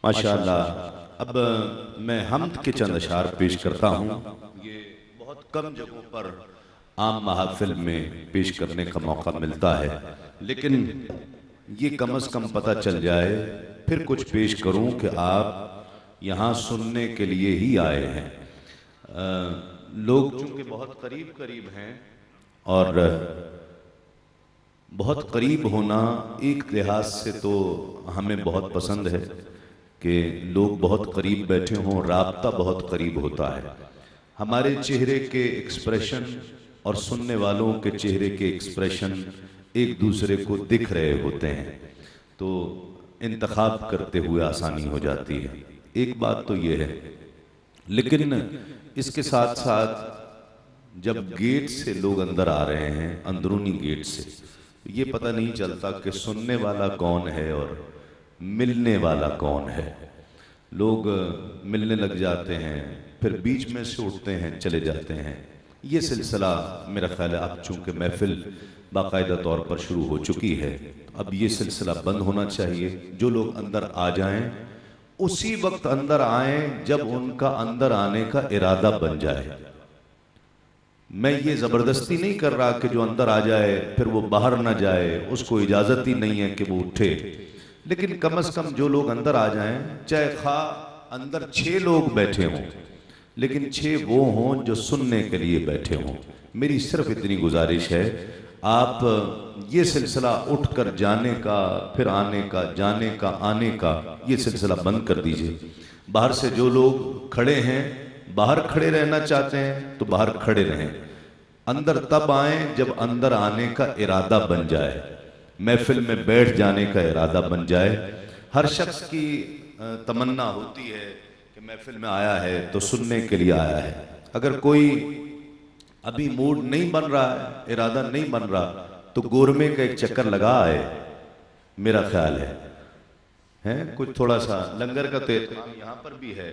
ماشاءاللہ۔ اب میں حمد کے چند اشعار پیش کرتا ہوں۔ یہ بہت کم جگہوں پر عام محافل میں پیش کرنے کا موقع ملتا ہے، لیکن یہ کم از کم پتہ چل جائے، پھر کچھ پیش کروں کہ آپ یہاں سننے کے لیے ہی آئے ہیں۔ لوگ چونکہ بہت قریب ہیں، اور بہت قریب ہونا ایک لحاظ سے تو ہمیں بہت پسند ہے کہ لوگ بہت قریب بیٹھے ہوں، رابطہ بہت قریب ہوتا ہے۔ ہمارے چہرے کے ایکسپریشن اور سننے والوں کے چہرے کے ایکسپریشن ایک دوسرے کو دکھ رہے ہوتے ہیں، تو انتخاب کرتے ہوئے آسانی ہو جاتی ہے۔ ایک بات تو یہ ہے، لیکن اس کے ساتھ ساتھ جب گیٹ سے لوگ اندر آ رہے ہیں، اندرونی گیٹ سے، یہ پتہ نہیں چلتا کہ سننے والا کون ہے اور ملنے والا کون ہے۔ لوگ ملنے لگ جاتے ہیں، پھر بیچ میں سے اٹھتے ہیں، چلے جاتے ہیں۔ یہ سلسلہ میرا خیال ہے، اب چونکہ محفل باقاعدہ طور پر شروع ہو چکی ہے، اب یہ سلسلہ بند ہونا چاہیے۔ جو لوگ اندر آ جائیں اسی وقت اندر آئیں جب ان کا اندر آنے کا ارادہ بن جائے۔ میں یہ زبردستی نہیں کر رہا کہ جو اندر آ جائے پھر وہ باہر نہ جائے، اس کو اجازت ہی نہیں ہے کہ وہ اٹھے، لیکن کم از کم جو لوگ اندر آ جائیں، چاہے خواہ اندر 6 لوگ بیٹھے ہوں، لیکن 6 وہ ہوں جو سننے کے لیے بیٹھے ہوں۔ میری صرف اتنی گزارش ہے، آپ یہ سلسلہ اٹھ کر جانے کا، پھر آنے کا، جانے کا، آنے کا، یہ سلسلہ بند کر دیجئے۔ باہر سے جو لوگ کھڑے ہیں، باہر کھڑے رہنا چاہتے ہیں تو باہر کھڑے رہیں، اندر تب آئیں جب اندر آنے کا ارادہ بن جائے، محفل میں بیٹھ جانے کا ارادہ بن جائے۔ ہر شخص کی تمنا ہوتی ہے کہ محفل میں آیا ہے تو سننے کے لیے آیا ہے۔ اگر کوئی ابھی موڈ نہیں بن رہا ہے، ارادہ نہیں بن رہا، تو گورمے کا ایک چکر لگا آئے، میرا خیال ہے کچھ تھوڑا سا لنگر کا تو یہاں پر بھی ہے،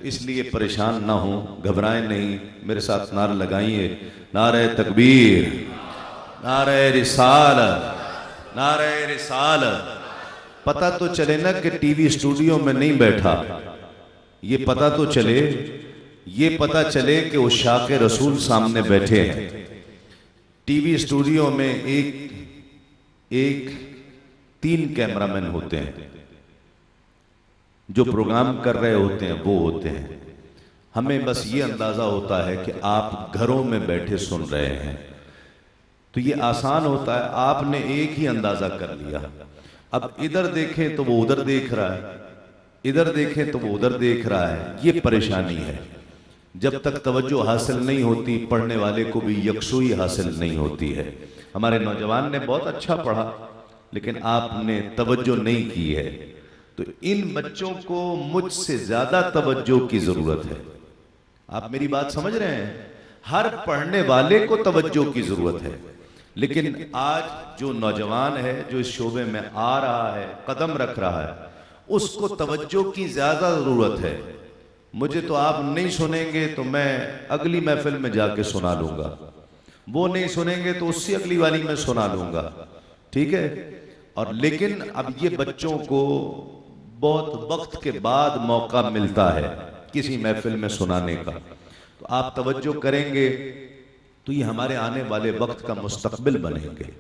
اس لیے پریشان نہ ہوں، گھبرائیں نہیں، میرے ساتھ نعرہ لگائیے، نعرہ تکبیر، نعرہ رسالت، نعرہ رسالت۔ پتہ تو چلے نا کہ ٹی وی اسٹوڈیو میں نہیں بیٹھا، یہ پتہ تو چلے، یہ پتہ چلے کہ عشاق رسول سامنے بیٹھے ہیں۔ ٹی وی اسٹوڈیو میں ایک 3 کیمرہ مین ہوتے ہیں، جو پروگرام کر رہے ہوتے ہیں وہ ہوتے ہیں۔ ہمیں بس یہ اندازہ ہوتا ہے کہ آپ گھروں میں بیٹھے سن رہے ہیں، تو یہ آسان ہوتا ہے، آپ نے ایک ہی اندازہ کر لیا۔ اب ادھر دیکھیں تو وہ ادھر دیکھ رہا ہے، ادھر دیکھیں تو وہ ادھر دیکھ رہا ہے، یہ پریشانی ہے۔ جب تک توجہ حاصل نہیں ہوتی، پڑھنے والے کو بھی یکسوئی حاصل نہیں ہوتی ہے۔ ہمارے نوجوان نے بہت اچھا پڑھا، لیکن آپ نے توجہ نہیں کی ہے، تو ان بچوں کو مجھ سے زیادہ توجہ کی ضرورت ہے۔ آپ میری بات سمجھ رہے ہیں؟ ہر پڑھنے والے کو توجہ کی ضرورت ہے، لیکن آج جو نوجوان ہے، جو اس شعبے میں آ رہا ہے، قدم رکھ رہا ہے، اس کو توجہ کی زیادہ ضرورت ہے۔ مجھے تو آپ نہیں سنیں گے تو میں اگلی محفل میں جا کے سنا لوں گا، وہ نہیں سنیں گے تو اس سے اگلی والی میں سنا لوں گا، ٹھیک ہے؟ اور لیکن اب یہ بچوں کو بہت وقت کے بعد موقع ملتا ہے کسی محفل میں سنانے کا، تو آپ توجہ کریں گے تو یہ ہمارے آنے والے وقت کا مستقبل بنیں گے۔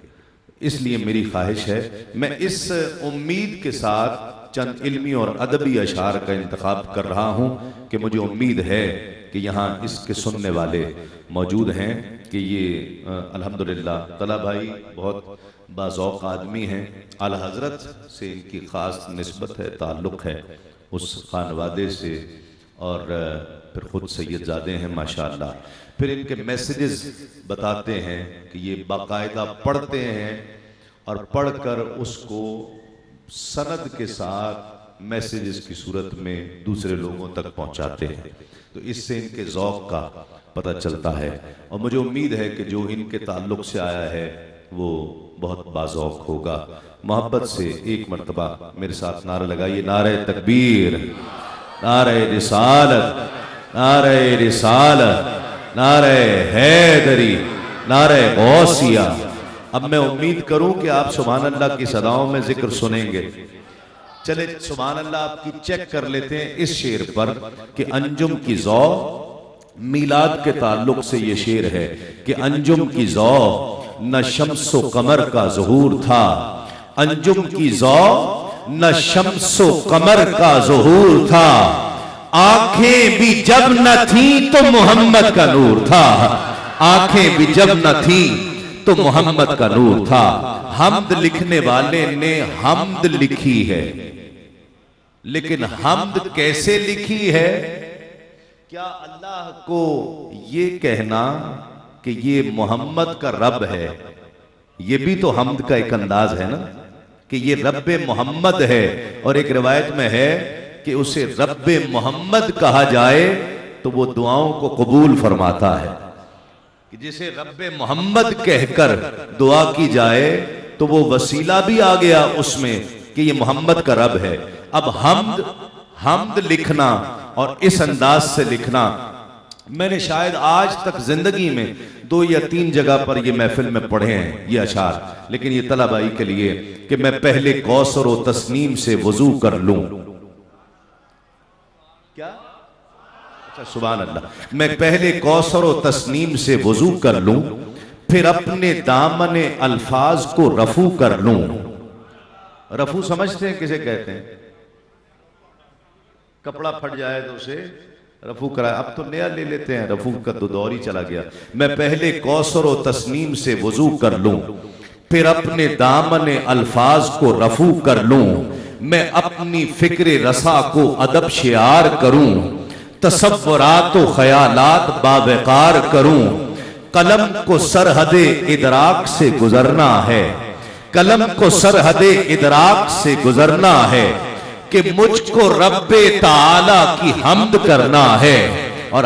اس لیے میری خواہش ہے، میں اس امید کے ساتھ چند علمی اور ادبی اشعار کا انتخاب کر رہا ہوں کہ مجھے امید ہے کہ یہاں اس کے سننے والے موجود ہیں، کہ یہ الحمدللہ طلع بھائی بہت باذوق آدمی ہیں، اعلیٰ حضرت سے ان کی خاص نسبت ہے، تعلق ہے اس خانوادے سے، اور پھر خود سید زادے ہیں ماشاءاللہ۔ پھر ان کے میسیجز بتاتے ہیں کہ یہ باقاعدہ پڑھتے ہیں، اور پڑھ کر اس کو سند کے ساتھ میسیجز کی صورت میں دوسرے لوگوں تک پہنچاتے ہیں، تو اس سے ان کے ذوق کا پتہ چلتا ہے، اور مجھے امید ہے کہ جو ان کے تعلق سے آیا ہے وہ بہت باذوق ہوگا۔ محبت سے ایک مرتبہ میرے ساتھ نعرہ لگائیے، نعرہ تکبیر، نعرہ رسالت، نعرہ رسالت، نعرہ حیدری، نعرہ غوثیہ۔ اب میں امید کروں کہ آپ سبحان اللہ کی صداؤں میں ذکر سنیں گے۔ چلے سبحان اللہ آپ کی چیک کر لیتے ہیں اس شعر پر کہ انجم کی ضو، میلاد کے تعلق سے یہ شعر ہے کہ انجم کی ضو نہ شمس و قمر کا ظہور تھا، انجم کی ضو نہ شمس و قمر کا ظہور تھا، آنکھیں بھی جب نہ تھیں تو محمد کا نور تھا، آنکھیں بھی جب نہ تھیں تو محمد کا نور تھا۔ حمد لکھنے والے نے حمد لکھی ہے، لیکن حمد کیسے لکھی ہے؟ کیا اللہ کو یہ کہنا کہ یہ محمد کا رب ہے، یہ بھی تو حمد کا ایک انداز ہے نا، کہ یہ رب محمد ہے، اور ایک روایت میں ہے کہ اسے رب محمد کہا جائے تو وہ دعاؤں کو قبول فرماتا ہے، کہ جسے رب محمد کہہ کر دعا کی جائے تو وہ وسیلہ بھی آ گیا اس میں کہ یہ محمد کا رب ہے۔ اب حمد لکھنا اور اس انداز سے لکھنا، میں نے شاید آج تک زندگی میں 2 یا 3 جگہ پر یہ محفل میں پڑھے ہیں یہ اشعار، لیکن یہ طلبائی کے لیے کہ میں پہلے کوثر و تسنیم سے وضو کر لوں، کیا؟ اچھا سبحان اللہ، میں پہلے کوثر و تسنیم سے وضو کر لوں، پھر اپنے دامن الفاظ کو رفو کر لوں۔ رفو سمجھتے ہیں کسے کہتے ہیں؟ کپڑا پھٹ جائے تو اسے رفو کرائے، اب تو نیا لے لیتے ہیں، رفو کا تو دور ہی چلا گیا۔ میں پہلے کوثر و تسنیم سے وضو کر لوں، پھر اپنے دامن الفاظ کو رفو کر لوں، میں اپنی فکر رسا کو ادب شعار کروں، تصورات و خیالات باوقار کروں، قلم کو سرحد ادراک سے گزرنا ہے، قلم کو سرحد ادراک سے گزرنا ہے، کہ مجھ کو رب تعالی کی حمد کرنا ہے۔ اور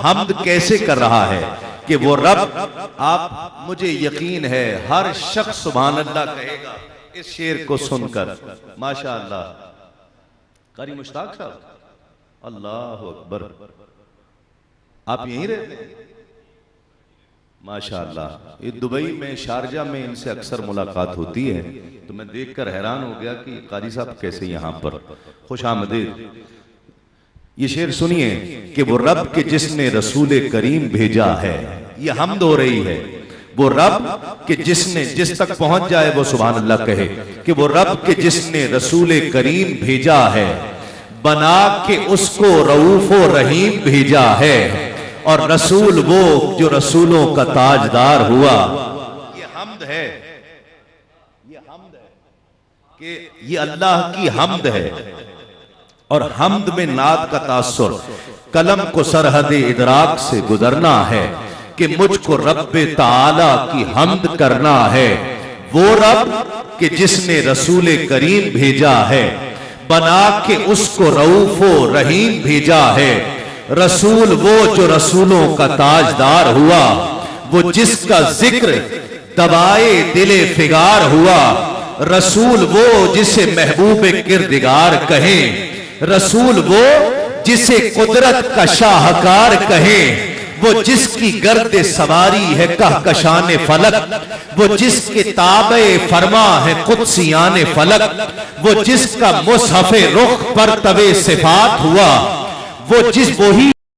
حمد کیسے کر رہا ہے کہ وہ رب، آپ مجھے یقین ہے ہر شخص سبحان اللہ کہے گا اس شعر کو سن کر، ماشاءاللہ۔ قاری مشتاق صاحب، اللہ اکبر، آپ یہیں رہتے ہیں؟ ماشاءاللہ، یہ دبئی میں شارجہ میں ان سے اکثر ملاقات ہوتی ہے، تو میں دیکھ کر حیران ہو گیا کہ قاری صاحب کیسے یہاں پر، خوش آمدید۔ یہ شعر سنیے کہ وہ رب کے جس نے رسول کریم بھیجا ہے، یہ حمد ہو رہی ہے، وہ رب کہ جس تک پہنچ جائے وہ سبحان اللہ کہے کہ وہ رب کے جس نے رسول کریم بھیجا ہے، بنا کے اس کو رؤوف و رحیم بھیجا ہے، اور رسول وہ جو رسولوں کا تاجدار ہوا۔ یہ حمد ہے، یہ حمد ہے کہ یہ اللہ کی حمد ہے، اور حمد میں نعت کا تاثر، قلم کو سرحد ادراک سے گزرنا ہے، کہ مجھ کو رب تعالی کی حمد کرنا ہے، وہ رب کہ جس نے رسول کریم بھیجا ہے، بنا کے اس کو رؤوف و رحیم بھیجا ہے، رسول وہ جو رسولوں کا تاجدار ہوا، وہ جس کا ذکر دبائے دل فگار ہوا، رسول وہ جسے محبوب کردگار کہیں، رسول وہ جسے قدرت کا شاہکار کہیں، وہ جس کی گرد سواری ہے کہکشان فلک، وہ جس کے تابع فرما ہے قدسیان فلک، وہ جس کا مصحف رخ پر طبع صفات ہوا، وہ جس وہی